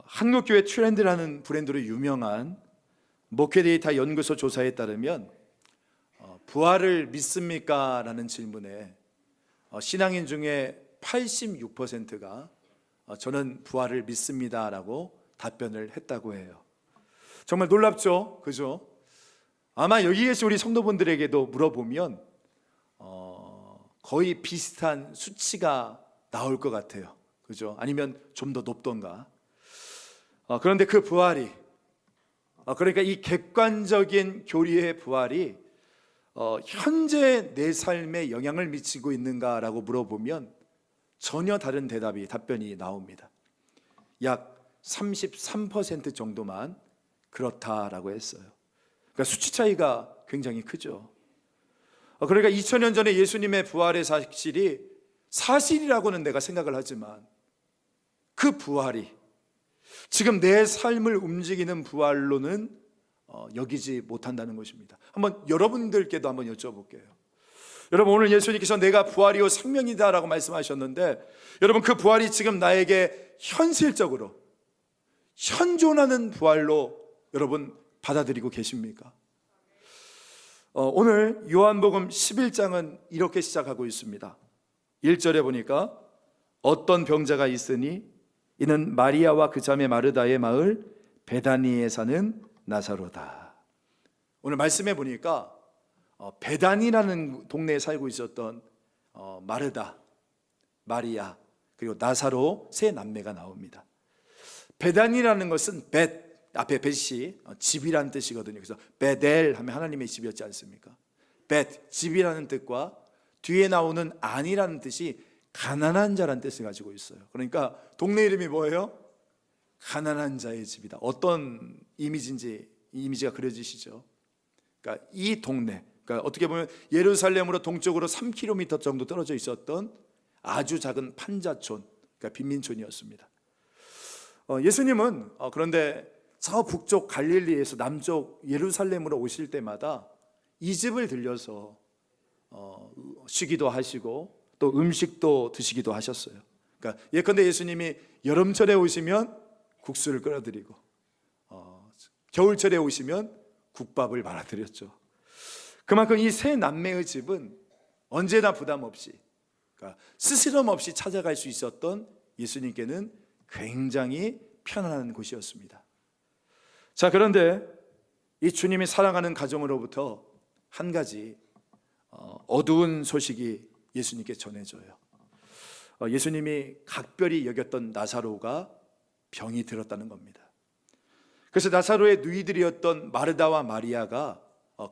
한국교회 트렌드라는 브랜드로 유명한 목회데이터 연구소 조사에 따르면 부활을 믿습니까? 라는 질문에 신앙인 중에 86%가 저는 부활을 믿습니다 라고 답변을 했다고 해요. 정말 놀랍죠? 그죠? 아마 여기 계신 우리 성도분들에게도 물어보면 거의 비슷한 수치가 나올 것 같아요. 그죠? 아니면 좀 더 높던가. 그런데 그 부활이, 그러니까 이 객관적인 교리의 부활이 현재 내 삶에 영향을 미치고 있는가라고 물어보면 전혀 다른 답변이 나옵니다. 약 33% 정도만 그렇다라고 했어요. 그러니까 수치 차이가 굉장히 크죠. 그러니까 2000년 전에 예수님의 부활의 사실이 사실이라고는 내가 생각을 하지만 그 부활이 지금 내 삶을 움직이는 부활로는 여기지 못한다는 것입니다. 한번 여러분들께도 한번 여쭤볼게요. 여러분, 오늘 예수님께서 내가 부활이요 생명이다 라고 말씀하셨는데, 여러분 그 부활이 지금 나에게 현실적으로 현존하는 부활로 여러분 받아들이고 계십니까? 오늘 요한복음 11장은 이렇게 시작하고 있습니다. 1절에 보니까 어떤 병자가 있으니 이는 마리아와 그 자매 마르다의 마을 베다니에 사는 나사로다. 오늘 말씀해 보니까 베다니라는 동네에 살고 있었던 마르다, 마리아, 그리고 나사로 세 남매가 나옵니다. 베다니라는 것은 앞에 벳이 집이라는 뜻이거든요. 그래서 베델 하면 하나님의 집이었지 않습니까? 집이라는 뜻과 뒤에 나오는 안이라는 뜻이 가난한 자라는 뜻을 가지고 있어요. 그러니까 동네 이름이 뭐예요? 가난한 자의 집이다. 어떤 이미지가 그려지시죠? 그러니까 이 동네, 그러니까 어떻게 보면 예루살렘으로 동쪽으로 3km 정도 떨어져 있었던 아주 작은 판자촌, 그러니까 빈민촌이었습니다. 예수님은 그런데 저 북쪽 갈릴리에서 남쪽 예루살렘으로 오실 때마다 이 집을 들려서 쉬기도 하시고 또 음식도 드시기도 하셨어요. 그러니까 예컨대 예수님이 여름철에 오시면 국수를 끓여드리고 겨울철에 오시면 국밥을 말아드렸죠. 그만큼 이 세 남매의 집은 언제나 부담 없이, 그러니까 스스럼 없이 찾아갈 수 있었던 예수님께는 굉장히 편안한 곳이었습니다. 자, 그런데 이 주님이 사랑하는 가정으로부터 한 가지 어두운 소식이 예수님께 전해져요. 예수님이 각별히 여겼던 나사로가 병이 들었다는 겁니다. 그래서 나사로의 누이들이었던 마르다와 마리아가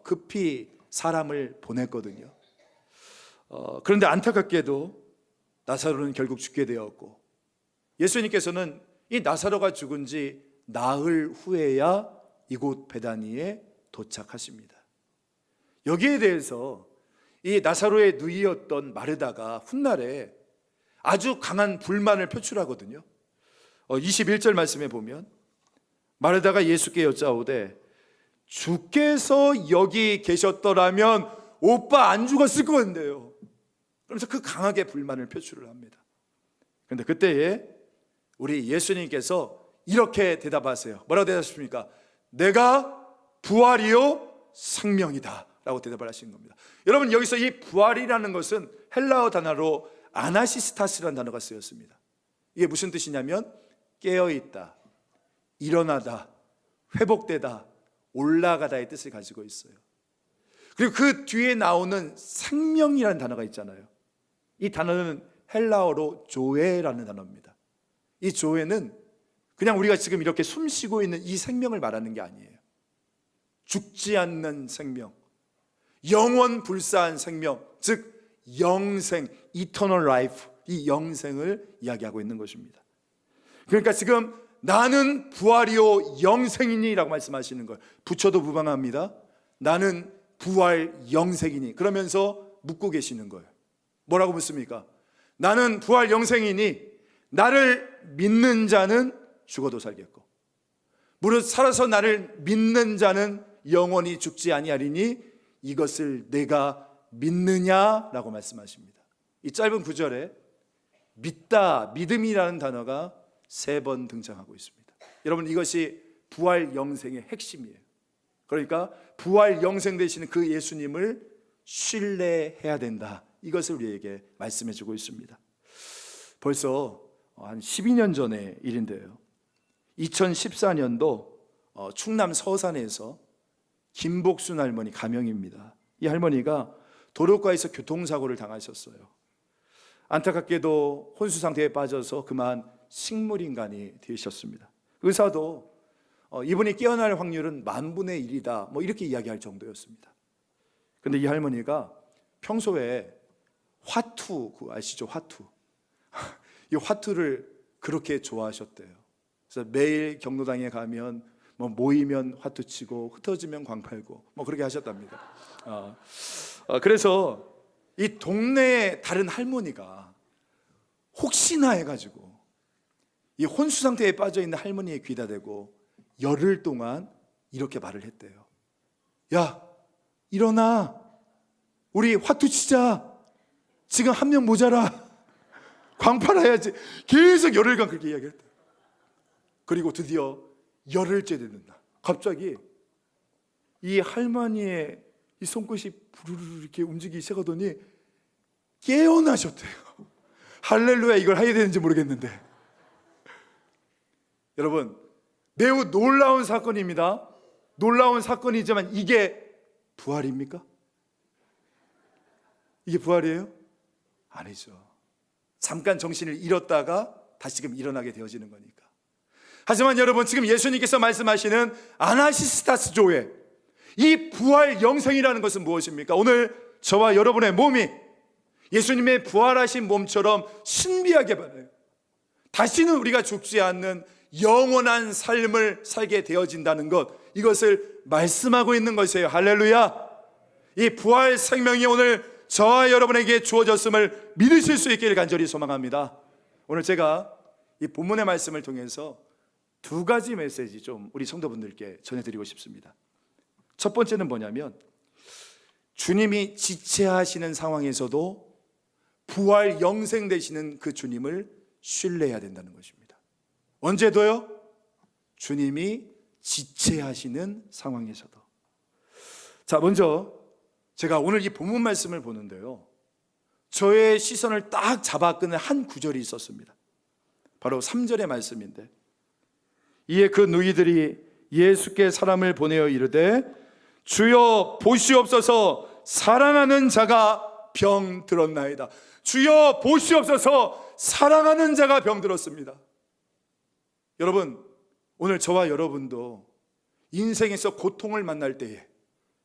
급히 사람을 보냈거든요. 그런데 안타깝게도 나사로는 결국 죽게 되었고, 예수님께서는 이 나사로가 죽은 지 나흘 후에야 이곳 베다니에 도착하십니다. 여기에 대해서 이 나사로의 누이였던 마르다가 훗날에 아주 강한 불만을 표출하거든요. 21절 말씀에 보면 마르다가 예수께 여짜오되 주께서 여기 계셨더라면 오빠 안 죽었을 건데요. 그러면서 그 강하게 불만을 표출을 합니다. 그런데 그때에 우리 예수님께서 이렇게 대답하세요. 뭐라고 대답하십니까? 내가 부활이요 생명이다 라고 대답을 하시는 겁니다. 여러분, 여기서 이 부활이라는 것은 헬라어 단어로 아나시스타스라는 단어가 쓰였습니다. 이게 무슨 뜻이냐면 깨어있다, 일어나다, 회복되다, 올라가다의 뜻을 가지고 있어요. 그리고 그 뒤에 나오는 생명이라는 단어가 있잖아요. 이 단어는 헬라어로 조에라는 단어입니다. 이 조에는 그냥 우리가 지금 이렇게 숨 쉬고 있는 이 생명을 말하는 게 아니에요. 죽지 않는 생명, 영원 불사한 생명, 즉 영생, eternal life, 이 영생을 이야기하고 있는 것입니다. 그러니까 지금 나는 부활이요 영생이니 라고 말씀하시는 걸 붙여도 무방합니다. 나는 부활 영생이니, 그러면서 묻고 계시는 거예요. 뭐라고 묻습니까? 나는 부활 영생이니 나를 믿는 자는 죽어도 살겠고 무릇 살아서 나를 믿는 자는 영원히 죽지 아니하리니 이것을 내가 믿느냐라고 말씀하십니다. 이 짧은 구절에 믿다, 믿음이라는 단어가 3번 등장하고 있습니다. 여러분, 이것이 부활 영생의 핵심이에요. 그러니까 부활 영생 되시는 그 예수님을 신뢰해야 된다, 이것을 우리에게 말씀해 주고 있습니다. 벌써 한 12년 전의 일인데요, 2014년도 충남 서산에서 김복순 할머니 가명입니다. 이 할머니가 도로가에서 교통사고를 당하셨어요. 안타깝게도 혼수 상태에 빠져서 그만 식물인간이 되셨습니다. 의사도 이분이 깨어날 확률은 10,000분의 1이다, 이렇게 이야기할 정도였습니다. 근데 이 할머니가 평소에 화투, 아시죠? 화투. 이 화투를 그렇게 좋아하셨대요. 그래서 매일 경로당에 가면 모이면 화투 치고 흩어지면 광 팔고 그렇게 하셨답니다. 그래서 이 동네의 다른 할머니가 혹시나 해가지고 이 혼수 상태에 빠져 있는 할머니의 귀에다 대고 열흘 동안 이렇게 말을 했대요. 야, 일어나, 우리 화투 치자, 지금 한 명 모자라, 광 팔아야지. 계속 열흘간 그렇게 이야기했대요. 그리고 드디어 열흘째 되는 날, 갑자기 이 할머니의 이 손끝이 부르르 이렇게 움직이기 시작하더니 깨어나셨대요. 할렐루야, 이걸 해야 되는지 모르겠는데. 여러분, 매우 놀라운 사건입니다. 놀라운 사건이지만 이게 부활입니까? 이게 부활이에요? 아니죠. 잠깐 정신을 잃었다가 다시금 일어나게 되어지는 거니까. 하지만 여러분, 지금 예수님께서 말씀하시는 아나시스타스 조회, 이 부활 영생이라는 것은 무엇입니까? 오늘 저와 여러분의 몸이 예수님의 부활하신 몸처럼 신비하게 변해요. 다시는 우리가 죽지 않는 영원한 삶을 살게 되어진다는 것, 이것을 말씀하고 있는 것이에요. 할렐루야. 이 부활 생명이 오늘 저와 여러분에게 주어졌음을 믿으실 수 있기를 간절히 소망합니다. 오늘 제가 이 본문의 말씀을 통해서 2가지 메시지 좀 우리 성도분들께 전해드리고 싶습니다. 첫 번째는 뭐냐면, 주님이 지체하시는 상황에서도 부활 영생 되시는 그 주님을 신뢰해야 된다는 것입니다. 언제도요? 주님이 지체하시는 상황에서도. 자, 먼저 제가 오늘 이 본문 말씀을 보는데요, 저의 시선을 딱 잡아끄는 한 구절이 있었습니다. 바로 3절의 말씀인데, 이에 그 누이들이 예수께 사람을 보내어 이르되 주여 보시옵소서, 사랑하는 자가 병들었나이다. 주여 보시옵소서, 사랑하는 자가 병들었습니다. 여러분, 오늘 저와 여러분도 인생에서 고통을 만날 때에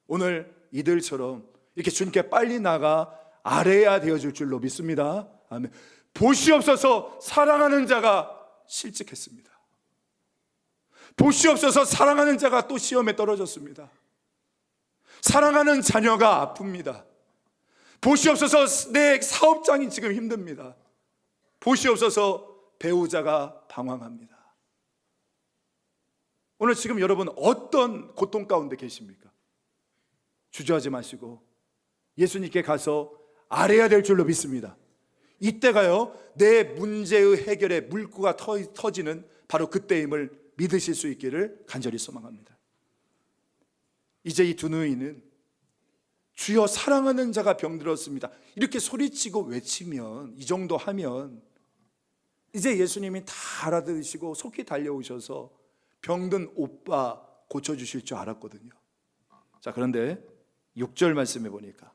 오늘 이들처럼 이렇게 주님께 빨리 나가 아뢰야 되어질 줄로 믿습니다. 아멘. 보시옵소서, 사랑하는 자가 실직했습니다. 보시옵소서, 사랑하는 자가 또 시험에 떨어졌습니다. 사랑하는 자녀가 아픕니다. 보시옵소서, 내 사업장이 지금 힘듭니다. 보시옵소서, 배우자가 방황합니다. 오늘 지금 여러분 어떤 고통 가운데 계십니까? 주저하지 마시고 예수님께 가서 아뢰야 될 줄로 믿습니다. 이때가요, 내 문제의 해결의 물꼬가 터지는 바로 그때임을 믿으실 수 있기를 간절히 소망합니다. 이제 이 2 누이는 주여 사랑하는 자가 병들었습니다, 이렇게 소리치고 외치면, 이 정도 하면 이제 예수님이 다 알아들으시고 속히 달려오셔서 병든 오빠 고쳐주실 줄 알았거든요. 자, 그런데 6절 말씀해 보니까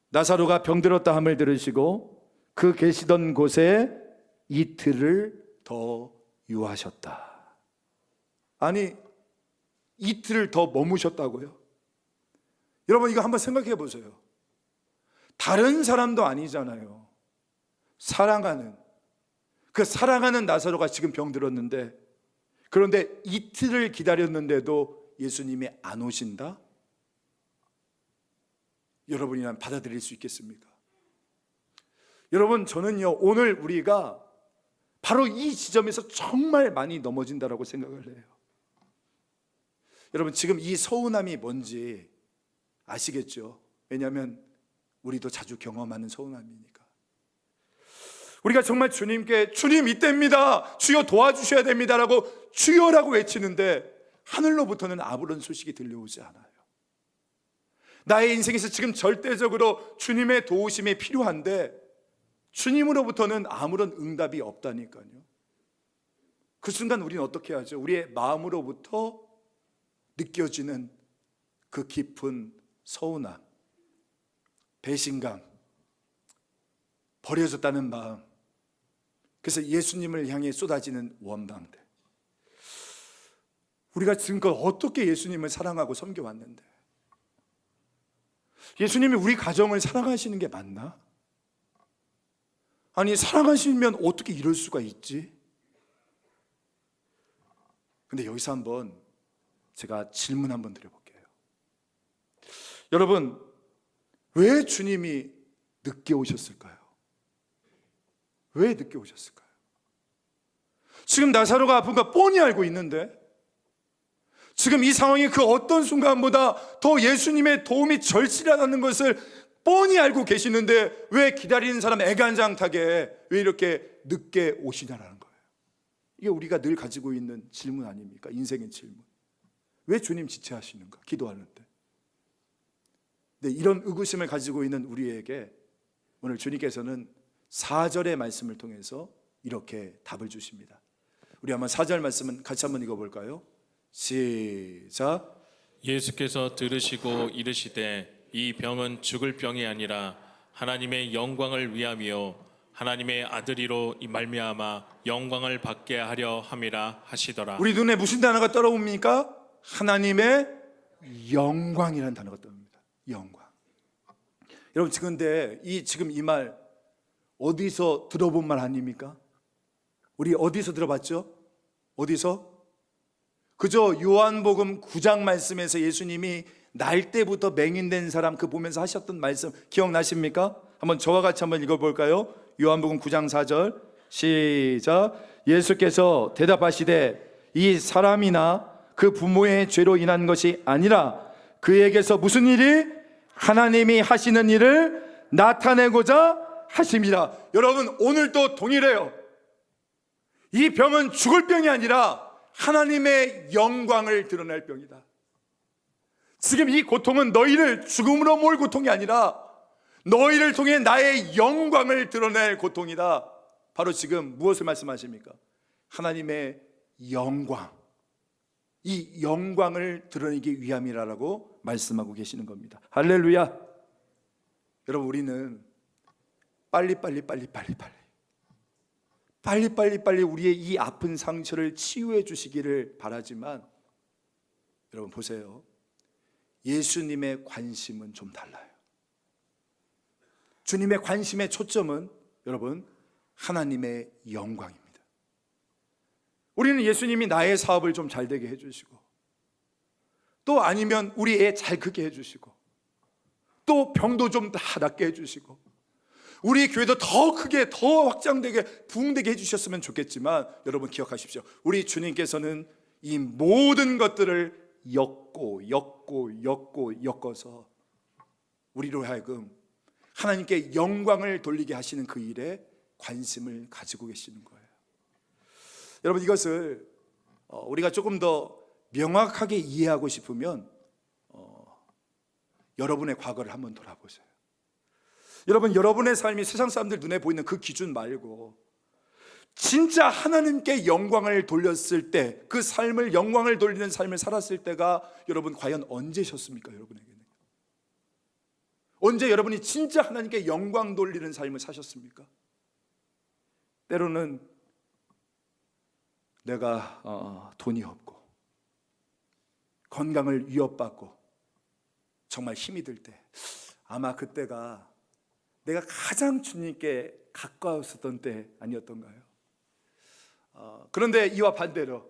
나사로가 병들었다 함을 들으시고 그 계시던 곳에 이틀을 더 유하셨다. 아니, 이틀을 더 머무셨다고요? 여러분, 이거 한번 생각해 보세요. 다른 사람도 아니잖아요. 사랑하는 나사로가 지금 병들었는데, 그런데 이틀을 기다렸는데도 예수님이 안 오신다? 여러분이란 받아들일 수 있겠습니까? 여러분, 저는요, 오늘 우리가 바로 이 지점에서 정말 많이 넘어진다라고 생각을 해요. 여러분, 지금 이 서운함이 뭔지 아시겠죠? 왜냐하면 우리도 자주 경험하는 서운함이니까. 우리가 정말 주님께 주님 이때입니다, 주여 도와주셔야 됩니다라고 주여라고 외치는데 하늘로부터는 아무런 소식이 들려오지 않아요. 나의 인생에서 지금 절대적으로 주님의 도우심이 필요한데 주님으로부터는 아무런 응답이 없다니까요. 그 순간 우리는 어떻게 하죠? 우리의 마음으로부터 느껴지는 그 깊은 서운함, 배신감, 버려졌다는 마음, 그래서 예수님을 향해 쏟아지는 원망들. 우리가 지금껏 어떻게 예수님을 사랑하고 섬겨왔는데, 예수님이 우리 가정을 사랑하시는 게 맞나? 아니, 사랑하시면 어떻게 이럴 수가 있지? 근데 여기서 한번 제가 질문 한번 드려볼게요. 여러분, 왜 주님이 늦게 오셨을까요? 왜 늦게 오셨을까요? 지금 나사로가 아픈 거 뻔히 알고 있는데, 지금 이 상황이 그 어떤 순간보다 더 예수님의 도움이 절실하다는 것을 뻔히 알고 계시는데 왜 기다리는 사람 애간장타게 왜 이렇게 늦게 오시냐라는 거예요. 이게 우리가 늘 가지고 있는 질문 아닙니까? 인생의 질문. 왜 주님 지체하시는가? 기도하는데. 네, 이런 의구심을 가지고 있는 우리에게 오늘 주님께서는 4절의 말씀을 통해서 이렇게 답을 주십니다. 우리 한번 4절 말씀은 같이 한번 읽어볼까요? 시작. 예수께서 들으시고 이르시되 이 병은 죽을 병이 아니라 하나님의 영광을 위함이요 하나님의 아들이로 이 말미암아 영광을 받게 하려 함이라 하시더라. 우리 눈에 무슨 단어가 떠오릅니까? 하나님의 영광이라는 단어가 떠오릅니다. 영광. 여러분, 근데 지금 이 말 어디서 들어본 말 아닙니까? 우리 어디서 들어봤죠? 어디서? 그저 요한복음 9장 말씀에서 예수님이 날 때부터 맹인된 사람 그 보면서 하셨던 말씀 기억나십니까? 한번 저와 같이 한번 읽어볼까요? 요한복음 9장 4절 시작. 예수께서 대답하시되 이 사람이나 그 부모의 죄로 인한 것이 아니라 그에게서 무슨 일이? 하나님이 하시는 일을 나타내고자 하심이라. 여러분, 오늘도 동일해요. 이 병은 죽을 병이 아니라 하나님의 영광을 드러낼 병이다. 지금 이 고통은 너희를 죽음으로 몰 고통이 아니라 너희를 통해 나의 영광을 드러낼 고통이다. 바로 지금 무엇을 말씀하십니까? 하나님의 영광, 이 영광을 드러내기 위함이라고 말씀하고 계시는 겁니다. 할렐루야. 여러분, 우리는 빨리 우리의 이 아픈 상처를 치유해 주시기를 바라지만, 여러분 보세요. 예수님의 관심은 좀 달라요. 주님의 관심의 초점은 여러분 하나님의 영광입니다. 우리는 예수님이 나의 사업을 좀 잘 되게 해주시고, 또 아니면 우리 애 잘 크게 해주시고, 또 병도 좀 다 낫게 해주시고, 우리 교회도 더 크게 더 확장되게 부흥되게 해주셨으면 좋겠지만, 여러분 기억하십시오. 우리 주님께서는 이 모든 것들을 엮어서 우리로 하여금 하나님께 영광을 돌리게 하시는 그 일에 관심을 가지고 계시는 거예요. 여러분, 이것을 우리가 조금 더 명확하게 이해하고 싶으면 여러분의 과거를 한번 돌아보세요. 여러분, 여러분의 삶이 세상 사람들 눈에 보이는 그 기준 말고 진짜 하나님께 영광을 돌렸을 때, 그 삶을 영광을 돌리는 삶을 살았을 때가 여러분 과연 언제셨습니까? 여러분에게는 언제 여러분이 진짜 하나님께 영광 돌리는 삶을 사셨습니까? 때로는 내가 돈이 없고 건강을 위협받고 정말 힘이 들 때, 아마 그때가 내가 가장 주님께 가까웠었던 때 아니었던가요? 그런데 이와 반대로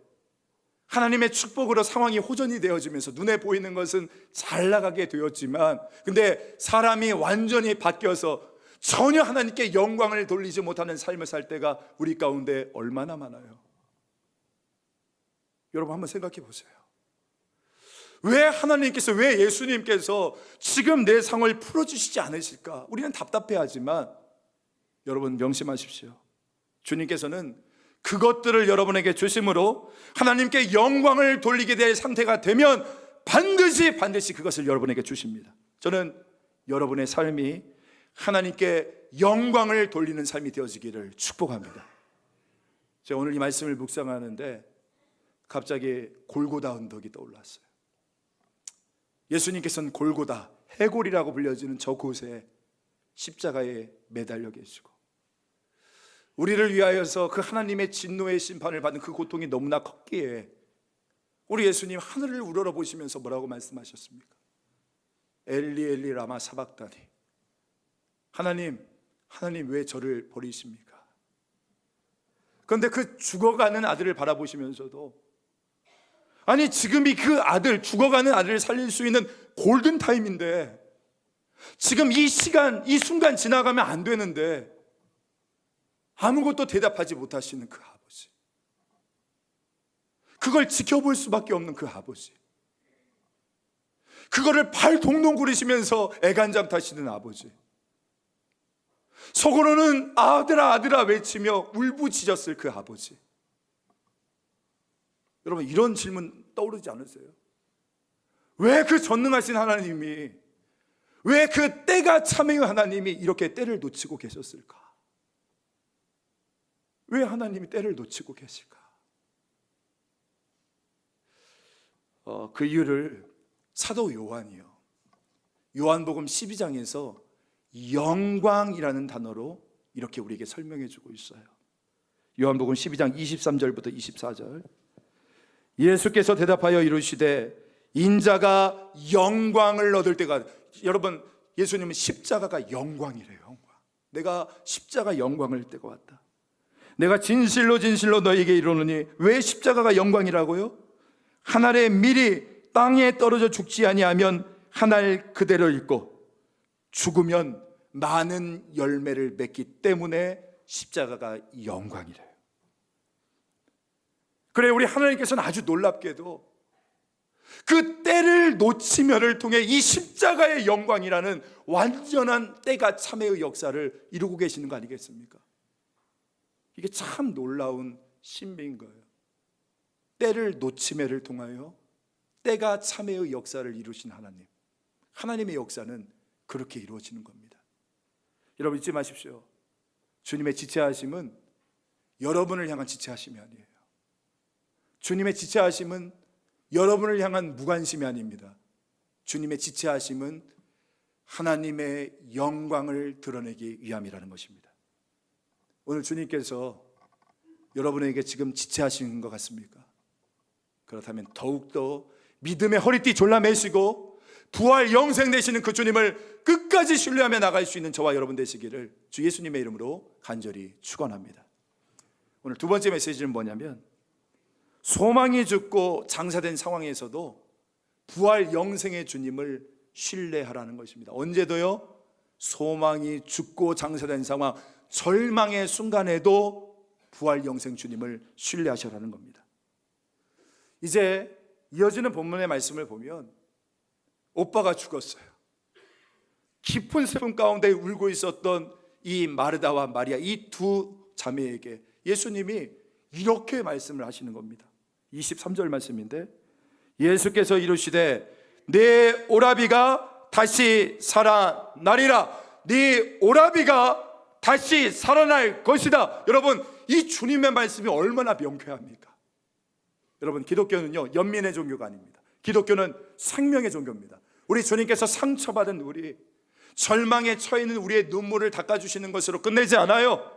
하나님의 축복으로 상황이 호전이 되어지면서 눈에 보이는 것은 잘 나가게 되었지만, 근데 사람이 완전히 바뀌어서 전혀 하나님께 영광을 돌리지 못하는 삶을 살 때가 우리 가운데 얼마나 많아요. 여러분 한번 생각해 보세요. 왜 하나님께서, 왜 예수님께서 지금 내 상을 풀어주시지 않으실까? 우리는 답답해하지만 여러분 명심하십시오. 주님께서는 그것들을 여러분에게 주심으로 하나님께 영광을 돌리게 될 상태가 되면 반드시 그것을 여러분에게 주십니다. 저는 여러분의 삶이 하나님께 영광을 돌리는 삶이 되어지기를 축복합니다. 제가 오늘 이 말씀을 묵상하는데 갑자기 골고다 언덕이 떠올랐어요. 예수님께서는 골고다, 해골이라고 불려지는 저곳에 십자가에 매달려 계시고 우리를 위하여서 그 하나님의 진노의 심판을 받는 그 고통이 너무나 컸기에 우리 예수님 하늘을 우러러보시면서 뭐라고 말씀하셨습니까? 엘리 엘리 라마 사박다니, 하나님 왜 저를 버리십니까? 그런데 그 죽어가는 아들을 바라보시면서도 아니 지금이 그 아들, 죽어가는 아들을 살릴 수 있는 골든타임인데 지금 이 시간, 이 순간 지나가면 안 되는데 아무것도 대답하지 못하시는 그 아버지, 그걸 지켜볼 수밖에 없는 그 아버지, 그거를 발 동동 구르시면서 애간장 타시는 아버지, 속으로는 아들아 아들아 외치며 울부짖었을 그 아버지. 여러분 이런 질문 떠오르지 않으세요? 왜 그 전능하신 하나님이, 왜 그 때가 참의 하나님이 이렇게 때를 놓치고 계셨을까? 왜 하나님이 때를 놓치고 계실까? 그 이유를 사도 요한이요, 요한복음 12장에서 영광이라는 단어로 이렇게 우리에게 설명해 주고 있어요. 요한복음 12장 23절부터 24절. 예수께서 대답하여 이르시되 인자가 영광을 얻을 때가, 여러분 예수님은 십자가가 영광이래요. 영광. 내가 십자가 영광을 때가 왔다. 내가 진실로 너에게 이르노니, 왜 십자가가 영광이라고요? 한 알의 밀이 땅에 떨어져 죽지 아니하면 한 알 그대로 있고 죽으면 많은 열매를 맺기 때문에 십자가가 영광이래요. 그래, 우리 하나님께서는 아주 놀랍게도 그 때를 놓치면을 통해 이 십자가의 영광이라는 완전한 때가 참회의 역사를 이루고 계시는 거 아니겠습니까? 이게 참 놀라운 신비인 거예요. 때를 놓침에를 통하여 때가 참회의 역사를 이루신 하나님, 하나님의 역사는 그렇게 이루어지는 겁니다. 여러분 잊지 마십시오. 주님의 지체하심은 여러분을 향한 지체하심이 아니에요. 주님의 지체하심은 여러분을 향한 무관심이 아닙니다. 주님의 지체하심은 하나님의 영광을 드러내기 위함이라는 것입니다. 오늘 주님께서 여러분에게 지금 지체하신 것 같습니까? 그렇다면 더욱더 믿음의 허리띠 졸라매시고 부활 영생 되시는 그 주님을 끝까지 신뢰하며 나갈 수 있는 저와 여러분 되시기를 주 예수님의 이름으로 간절히 축원합니다. 오늘 두 번째 메시지는 뭐냐면, 소망이 죽고 장사된 상황에서도 부활 영생의 주님을 신뢰하라는 것입니다. 언제도요? 소망이 죽고 장사된 상황, 절망의 순간에도 부활 영생 주님을 신뢰하시라는 겁니다. 이제 이어지는 본문의 말씀을 보면 오빠가 죽었어요. 깊은 슬픔 가운데 울고 있었던 이 마르다와 마리아, 이 두 자매에게 예수님이 이렇게 말씀을 하시는 겁니다. 23절 말씀인데, 예수께서 이르시되 내 오라비가 다시 살아나리라. 네 오라비가 다시 살아날 것이다. 여러분 이 주님의 말씀이 얼마나 명쾌합니까? 여러분 기독교는요 연민의 종교가 아닙니다. 기독교는 생명의 종교입니다. 우리 주님께서 상처받은 우리, 절망에 처해 있는 우리의 눈물을 닦아주시는 것으로 끝내지 않아요.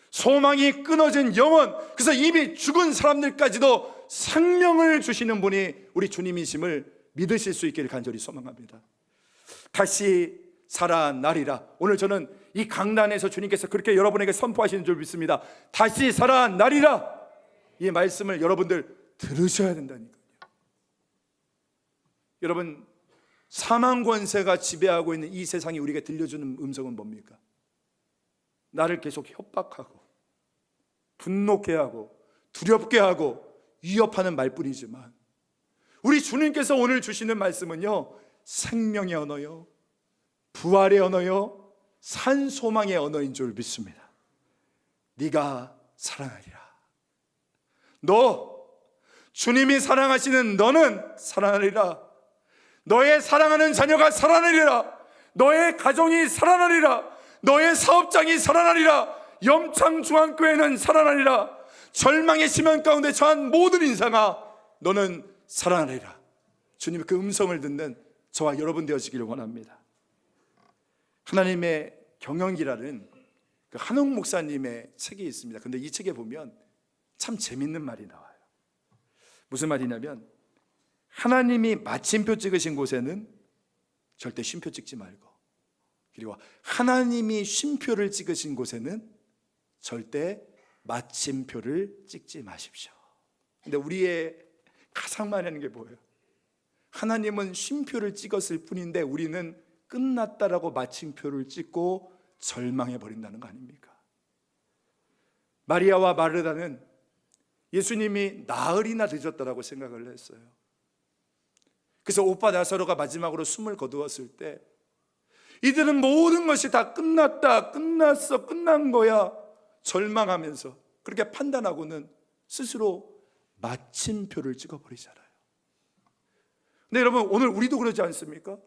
소망이 끊어진 영혼, 그래서 이미 죽은 사람들까지도 생명을 주시는 분이 우리 주님이심을 믿으실 수 있기를 간절히 소망합니다. 다시 살아나리라. 오늘 저는 이 강단에서 주님께서 그렇게 여러분에게 선포하시는 줄 믿습니다. 다시 살아나리라. 이 말씀을 여러분들 들으셔야 된다니까요. 여러분 사망 권세가 지배하고 있는 이 세상이 우리에게 들려주는 음성은 뭡니까? 나를 계속 협박하고 분노케 하고 두렵게 하고 위협하는 말뿐이지만, 우리 주님께서 오늘 주시는 말씀은요 생명의 언어요, 부활의 언어요, 산 소망의 언어인 줄 믿습니다. 네가 사랑하리라. 너, 주님이 사랑하시는 너는 살아나리라. 너의 사랑하는 자녀가 살아나리라. 너의 가정이 살아나리라. 너의 사업장이 살아나리라. 염창중앙교회는 살아나리라. 절망의 심연 가운데 처한 모든 인상아, 너는 살아나리라. 주님의 그 음성을 듣는 저와 여러분 되어지기를 원합니다. 하나님의 경영기라는 그 한옥 목사님의 책이 있습니다. 근데 이 책에 보면 참 재밌는 말이 나와요. 무슨 말이냐면, 하나님이 마침표 찍으신 곳에는 절대 쉼표 찍지 말고, 그리고 하나님이 쉼표를 찍으신 곳에는 절대 마침표를 찍지 마십시오. 근데 우리의 가장 많이 하는 게 뭐예요? 하나님은 쉼표를 찍었을 뿐인데 우리는 끝났다라고 마침표를 찍고 절망해 버린다는 거 아닙니까? 마리아와 마르다는 예수님이 나흘이나 늦었다라고 생각을 했어요. 그래서 오빠 나사로가 마지막으로 숨을 거두었을 때 이들은 모든 것이 다 끝났다, 끝났어, 끝난 거야 절망하면서 그렇게 판단하고는 스스로 마침표를 찍어버리잖아요. 근데 여러분, 오늘 우리도 그러지 않습니까?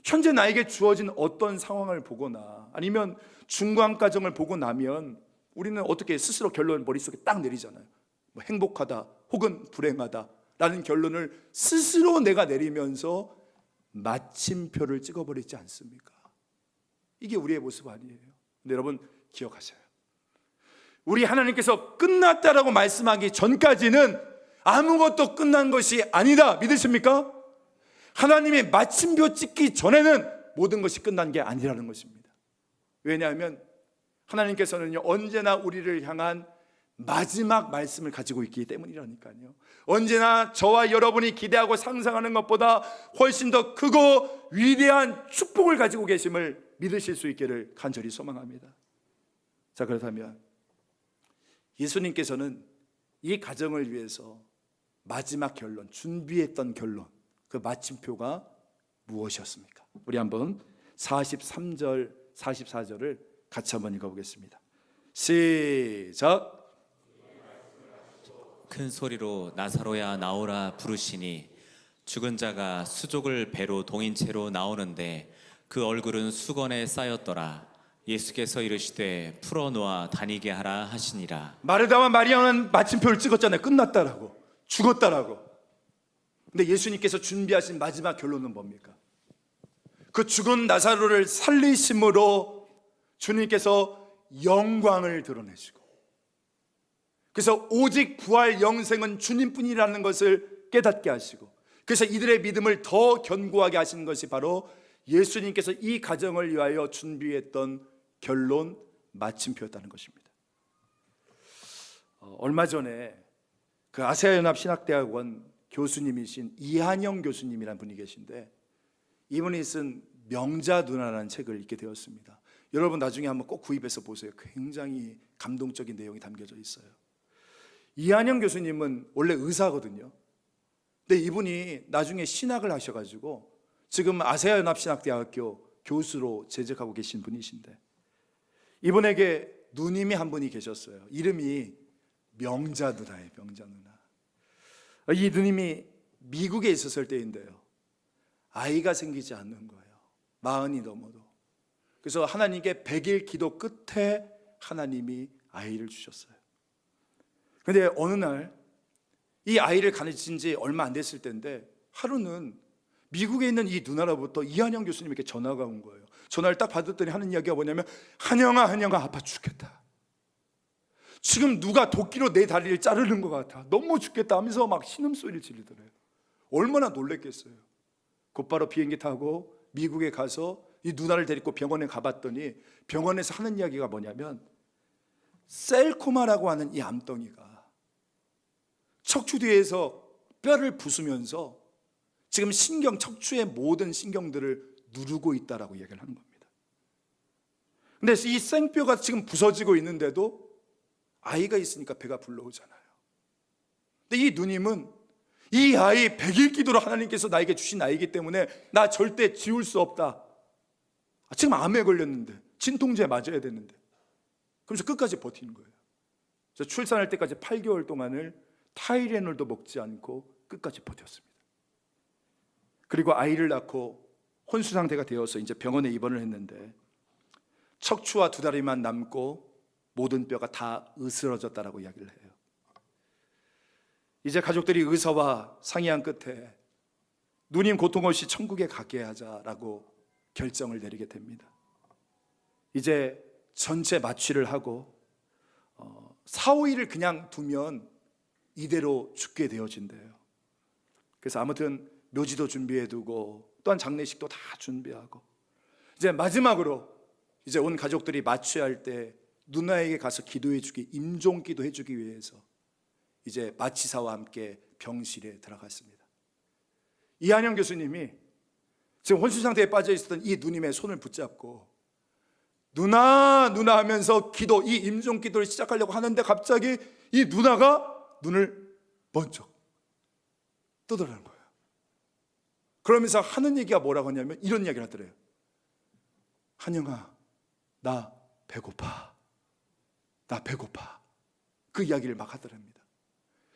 현재 나에게 주어진 어떤 상황을 보거나 아니면 중간과정을 보고 나면 우리는 어떻게 스스로 결론을 머릿속에 딱 내리잖아요. 뭐 행복하다 혹은 불행하다 라는 결론을 스스로 내가 내리면서 마침표를 찍어버리지 않습니까? 이게 우리의 모습 아니에요. 근데 여러분 기억하세요. 우리 하나님께서 끝났다라고 말씀하기 전까지는 아무것도 끝난 것이 아니다. 믿으십니까? 하나님이 마침표 찍기 전에는 모든 것이 끝난 게 아니라는 것입니다. 왜냐하면 하나님께서는요, 언제나 우리를 향한 마지막 말씀을 가지고 있기 때문이라니까요. 언제나 저와 여러분이 기대하고 상상하는 것보다 훨씬 더 크고 위대한 축복을 가지고 계심을 믿으실 수 있기를 간절히 소망합니다. 자, 그렇다면 예수님께서는 이 가정을 위해서 마지막 결론, 준비했던 결론, 그 마침표가 무엇이었습니까? 우리 한번 43절, 44절을 같이 한번 읽어보겠습니다. 시작. 큰 소리로 나사로야 나오라 부르시니 죽은 자가 수족을 배로 동인 채로 나오는데 그 얼굴은 수건에 쌓였더라. 예수께서 이르시되 풀어놓아 다니게 하라 하시니라. 마르다와 마리아는 마침표를 찍었잖아요. 끝났다라고, 죽었다라고. 근데 예수님께서 준비하신 마지막 결론은 뭡니까? 그 죽은 나사로를 살리심으로 주님께서 영광을 드러내시고, 그래서 오직 부활 영생은 주님뿐이라는 것을 깨닫게 하시고, 그래서 이들의 믿음을 더 견고하게 하시는 것이 바로 예수님께서 이 가정을 위하여 준비했던 결론, 마침표였다는 것입니다. 얼마 전에 그 아세아연합신학대학원 교수님이신 이한영 교수님이라는 분이 계신데, 이분이 쓴 명자누나라는 책을 읽게 되었습니다. 여러분 나중에 한번 꼭 구입해서 보세요. 굉장히 감동적인 내용이 담겨져 있어요. 이한영 교수님은 원래 의사거든요. 근데 이분이 나중에 신학을 하셔가지고 지금 아세아연합신학대학교 교수로 재직하고 계신 분이신데, 이분에게 누님이 한 분이 계셨어요. 이름이 명자누나예요. 명자누나. 이 누님이 미국에 있었을 때인데요, 아이가 생기지 않는 거예요. 40이 넘어도. 그래서 하나님께 100일 기도 끝에 하나님이 아이를 주셨어요. 근데 어느 날 이 아이를 가르친 지 얼마 안 됐을 때인데, 하루는 미국에 있는 이 누나로부터 이한영 교수님에게 전화가 온 거예요. 전화를 딱 받았더니 하는 이야기가 뭐냐면, 한영아 아파 죽겠다. 지금 누가 도끼로 내 다리를 자르는 것 같아. 너무 죽겠다 하면서 막 신음소리를 지르더래요. 얼마나 놀랬겠어요. 곧바로 비행기 타고 미국에 가서 이 누나를 데리고 병원에 가봤더니, 병원에서 하는 이야기가 뭐냐면, 셀코마라고 하는 이 암덩이가 척추 뒤에서 뼈를 부수면서 지금 척추의 모든 신경들을 누르고 있다라고 얘기를 하는 겁니다. 근데 이 생뼈가 지금 부서지고 있는데도 아이가 있으니까 배가 불러오잖아요. 근데 이 누님은 이 아이 100일 기도로 하나님께서 나에게 주신 아이기 때문에 나 절대 지울 수 없다. 지금 암에 걸렸는데, 진통제 맞아야 되는데, 그러면서 끝까지 버티는 거예요. 저 출산할 때까지 8개월 동안을 타이레놀도 먹지 않고 끝까지 버텼습니다. 그리고 아이를 낳고 혼수 상태가 되어서 이제 병원에 입원을 했는데, 척추와 두 다리만 남고 모든 뼈가 다 으스러졌다라고 이야기를 해요. 이제 가족들이 의사와 상의한 끝에 누님 고통 없이 천국에 가게 하자라고 결정을 내리게 됩니다. 이제 전체 마취를 하고 4, 5일을 그냥 두면 이대로 죽게 되어진대요. 그래서 아무튼 묘지도 준비해두고 또한 장례식도 다 준비하고, 이제 마지막으로 이제 온 가족들이 마취할 때 누나에게 가서 기도해주기, 임종기도 해주기 위해서 이제 마취사와 함께 병실에 들어갔습니다. 이한영 교수님이 지금 혼수 상태에 빠져 있었던 이 누님의 손을 붙잡고 누나 누나 하면서 기도, 이 임종 기도를 시작하려고 하는데 갑자기 이 누나가 눈을 번쩍 뜨더라는 거예요. 그러면서 하는 얘기가 뭐라고 하냐면 이런 이야기를 하더래요. 한영아, 나 배고파. 나 배고파. 그 이야기를 막 하더랍니다.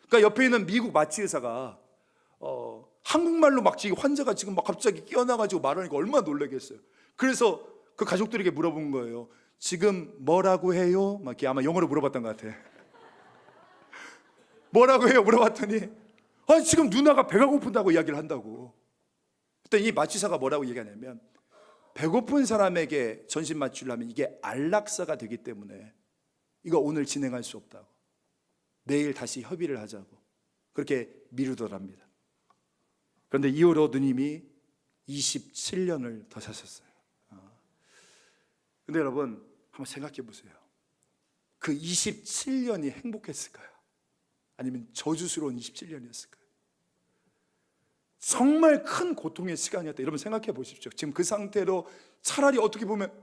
그러니까 옆에 있는 미국 마취 의사가 한국말로 막 환자가 지금 막 갑자기 깨어나가지고 말하니까 얼마나 놀라겠어요. 그래서 그 가족들에게 물어본 거예요. 지금 뭐라고 해요? 막 이렇게 아마 영어로 물어봤던 것 같아. 뭐라고 해요? 물어봤더니 아니 지금 누나가 배가 고픈다고 이야기를 한다고. 그때 이 마취사가 뭐라고 얘기하냐면 배고픈 사람에게 전신 마취를 하면 이게 안락사가 되기 때문에 이거 오늘 진행할 수 없다고, 내일 다시 협의를 하자고 그렇게 미루더랍니다. 그런데 이후로 누님이 27년을 더 사셨어요. 근데 여러분 한번 생각해 보세요. 그 27년이 행복했을까요? 아니면 저주스러운 27년이었을까요? 정말 큰 고통의 시간이었다. 여러분 생각해 보십시오. 지금 그 상태로 차라리 어떻게 보면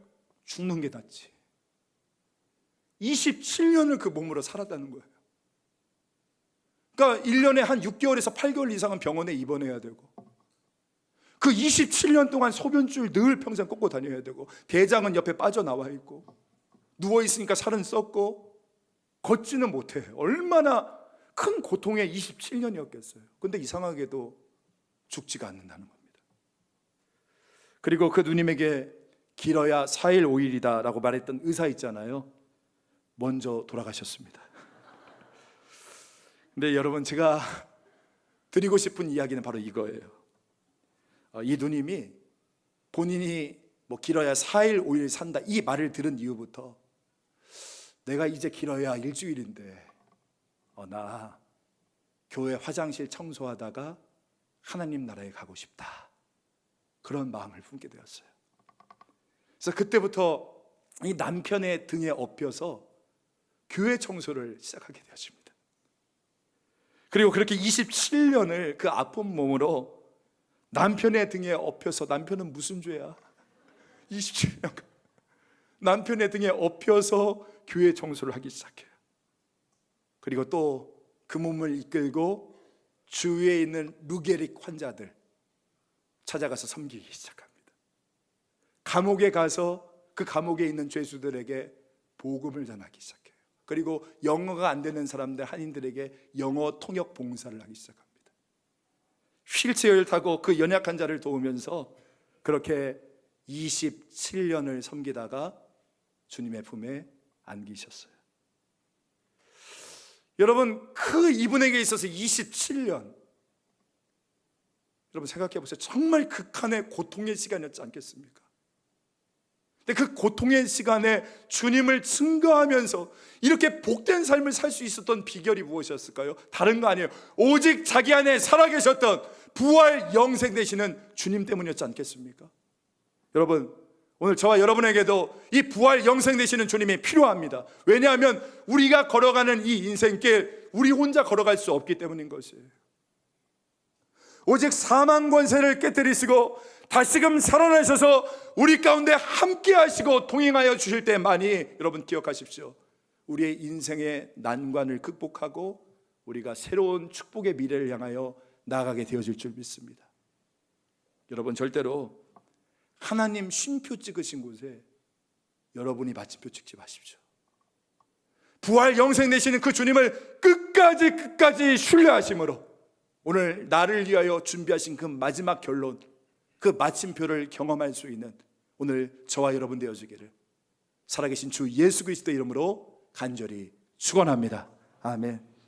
죽는 게 낫지. 27년을 그 몸으로 살았다는 거예요. 그러니까 1년에 한 6개월에서 8개월 이상은 병원에 입원해야 되고, 그 27년 동안 소변줄 늘 평생 꽂고 다녀야 되고, 대장은 옆에 빠져나와 있고, 누워있으니까 살은 썩고 걷지는 못해. 얼마나 큰 고통의 27년이었겠어요. 근데 이상하게도 죽지가 않는다는 겁니다. 그리고 그 누님에게 길어야 4일 5일이다 라고 말했던 의사 있잖아요, 먼저 돌아가셨습니다. 근데 여러분 제가 드리고 싶은 이야기는 바로 이거예요. 이 누님이 본인이 뭐 길어야 4일 5일 산다 이 말을 들은 이후부터 내가 이제 길어야 일주일인데 나 교회 화장실 청소하다가 하나님 나라에 가고 싶다, 그런 마음을 품게 되었어요. 그래서 그때부터 이 남편의 등에 업혀서 교회 청소를 시작하게 되었습니다. 그리고 그렇게 27년을 그 아픈 몸으로 남편의 등에 업혀서, 남편은 무슨 죄야? 27년간 남편의 등에 업혀서 교회 청소를 하기 시작해요. 그리고 또 그 몸을 이끌고 주위에 있는 루게릭 환자들 찾아가서 섬기기 시작합니다. 감옥에 가서 그 감옥에 있는 죄수들에게 복음을 전하기 시작해요. 그리고 영어가 안 되는 사람들, 한인들에게 영어 통역 봉사를 하기 시작합니다. 휠체어를 타고 그 연약한 자를 도우면서 그렇게 27년을 섬기다가 주님의 품에 안기셨어요. 여러분 그 이분에게 있어서 27년, 여러분 생각해 보세요. 정말 극한의 고통의 시간이었지 않겠습니까? 근데 그 고통의 시간에 주님을 증거하면서 이렇게 복된 삶을 살 수 있었던 비결이 무엇이었을까요? 다른 거 아니에요. 오직 자기 안에 살아계셨던 부활 영생 되시는 주님 때문이었지 않겠습니까? 여러분 오늘 저와 여러분에게도 이 부활 영생 되시는 주님이 필요합니다. 왜냐하면 우리가 걸어가는 이 인생길 우리 혼자 걸어갈 수 없기 때문인 것이에요. 오직 사망 권세를 깨뜨리시고 다시금 살아나셔서 우리 가운데 함께 하시고 동행하여 주실 때만이, 여러분 기억하십시오, 우리의 인생의 난관을 극복하고 우리가 새로운 축복의 미래를 향하여 나아가게 되어질 줄 믿습니다. 여러분 절대로 하나님 쉼표 찍으신 곳에 여러분이 마침표 찍지 마십시오. 부활 영생 되시는 그 주님을 끝까지 신뢰하심으로 오늘 나를 위하여 준비하신 그 마지막 결론, 그 마침표를 경험할 수 있는 오늘 저와 여러분 되어주기를 살아계신 주 예수 그리스도의 이름으로 간절히 축원합니다. 아멘.